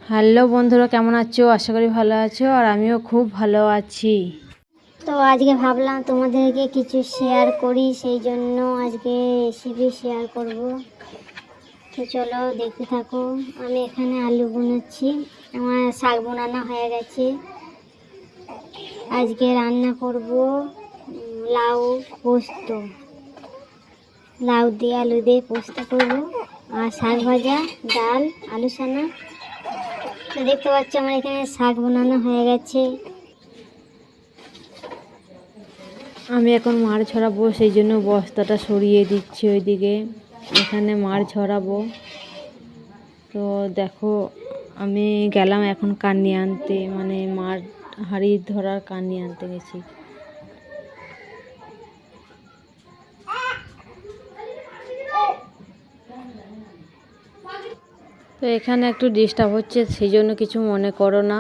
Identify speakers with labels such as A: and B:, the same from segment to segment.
A: Hello বন্ধুরা, কেমন আছো? আশা করি ভালো আছো, আর আমিও খুব ভালো আছি।
B: তো আজকে ভাবলাম তোমাদেরকে কিছু শেয়ার করি, সেই জন্য আজকে রেসিপি শেয়ার করব। তো চলো দেখতে থাকো। আমি এখানে আলু বানাচ্ছি, আমার শাক বানানো হয়ে গেছে। আজকে রান্না করব লাউ পোস্ত, লাউ দিয়ে আলু দিয়ে পোস্ত করব, আর শাক ভাজা, ডাল, আলু সানা। তো দেখতে পাচ্ছ আমার এখানে শাক বানানো হয়ে গেছে।
A: আমি এখন মাড় ছড়াবো, সেই জন্য বস্তাটা সরিয়ে দিচ্ছি ওইদিকে। এখানে মাড় ছড়াবো। তো দেখো, আমি গেলাম এখন কান্নি আনতে, মানে মাড় হাঁড়ি ধরার কান্নি আনতে গেছি। তো এখানে একটু ডিস্টার্ব হচ্ছে, সেই জন্য কিছু মনে করো না।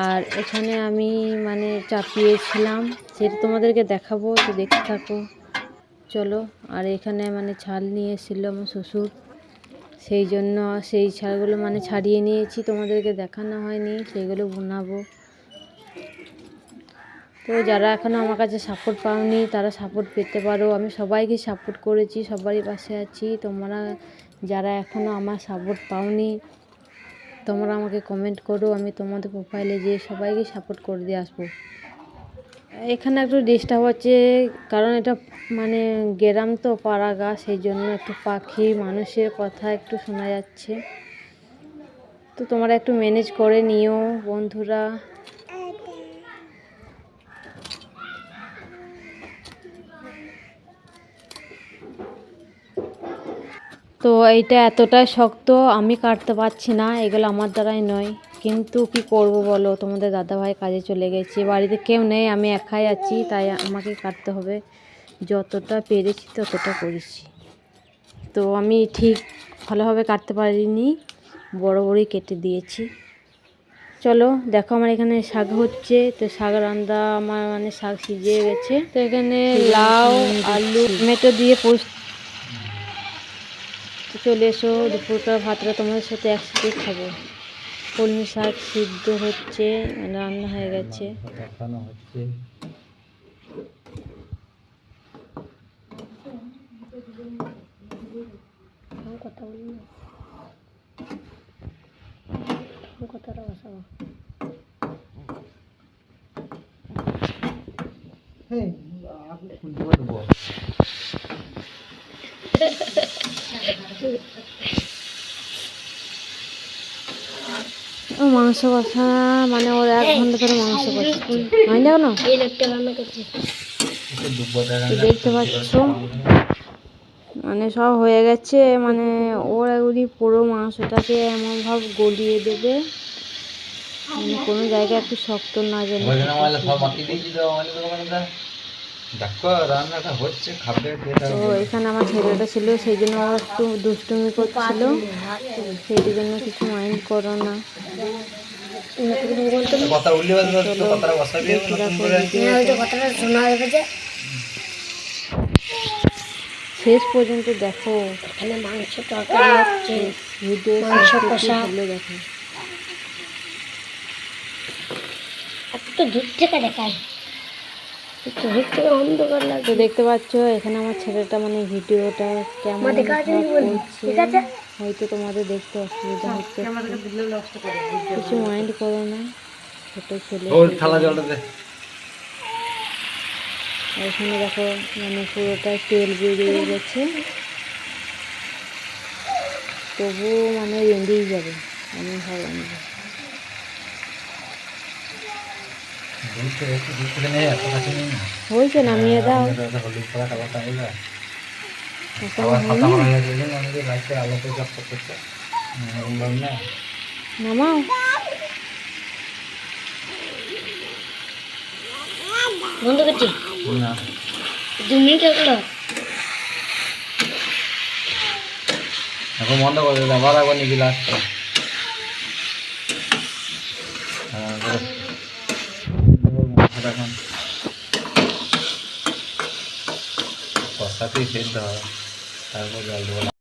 A: আর এখানে আমি মানে চাপিয়েছিলাম, সেটা তোমাদেরকে দেখাবো, তো দেখতে থাকো চলো। আর এখানে মানে ছাল নিয়ে এসেছিল আমার শ্বশুর, সেই জন্য সেই ছালগুলো মানে ছাড়িয়ে নিয়েছি, তোমাদেরকে দেখানো হয়নি, সেইগুলো বানাবো। তো যারা এখনও আমার কাছে সাপোর্ট পাওনি তারা সাপোর্ট পেতে পারো। আমি সবাইকে সাপোর্ট করেছি, সবারই পাশে আছি। তোমরা যারা এখনও আমার সাপোর্ট পাওনি তোমরা আমাকে কমেন্ট করো, আমি তোমাদের প্রোফাইলে যেয়ে সবাইকে সাপোর্ট করে দিয়ে আসবো। এখানে একটু ডিস্টার্ব হচ্ছে, কারণ এটা মানে গ্রাম তো, পাড়া গা, সেই জন্য একটু পাখি মানুষের কথা একটু শোনা যাচ্ছে। তো তোমরা একটু ম্যানেজ করে নিও বন্ধুরা। তো এইটা এতটাই শক্ত, আমি কাটতে পারছি না, এগুলো আমার দ্বারাই নয়, কিন্তু কি করব বলো, তোমাদের দাদাভাই কাজে চলে গেছে, বাড়িতে কেউ নেই, আমি একাই আছি, তাই আমাকে কাটতে হবে। যতটা পেরেছি ততটা করেছি। তো আমি ঠিক ভালোভাবে কাটতে পারিনি, বড় বড়ই কেটে দিয়েছি। চলো দেখো, আমার এখানে শাক হচ্ছে, তো শাক রান্না আমার মানে শাক সিজে গেছে। তো এখানে লাউ, আলু, টমেটো দিয়ে পোস্ত। চলে এসো, দুপুরকার ভাতটা তোমাদের সাথে একসাথে খাবো। কলমি শাক সিদ্ধ হচ্ছে, রান্না হয়ে গেছে। ও মাংস কষা মানে ওর 1 ঘন্টা ধরে মাংস কষাচ্ছে, হয় না কেন? দেখতে পাচ্ছ মানে সব হয়ে গেছে, মানে ওরা ওই পুরো মাংসটাকে এমনভাবে গলিয়ে দেবে, মানে কোনো জায়গায় একটু শক্ত না যেন। তো এখানে আমার ছেলেটা ছিল, সেই জন্য আমার একটু দুষ্টুমি করছিল, সেই জন্য কিছু মাইন্ড করো না। শেষ পর্যন্ত দেখো,
B: মাংস তরকারি হচ্ছে,
A: ভিডিও
B: মাংস কষা।
A: দেখো।
B: একটু দূর থেকে দেখায়, একটু দূর থেকে অন্ধকার লাগছে।
A: তো দেখতে পাচ্ছ এখানে আমার ছেলেটা মানে ভিডিওটা কেমন করছে, হয়তো তোমাদের দেখতে অসুবিধা হচ্ছে, কিছু মাইন্ড করো না, ছোট ছেলে। এখানে দেখো মানে পুরোটা তেল বেরিয়ে গেছে, তবু মানে রেঁধেই যাবে, আমি ভাবলাম হয়েছে, নামিয়ে দাও। নামাও।
B: বন্ধ করছি 2 মিনিট হলো,
C: এখন বন্ধ করে দিলে আবার একবার নিবি লাস্ট এখন কষাতেই সেদ্ধ হয়, তারপর জল দেবো।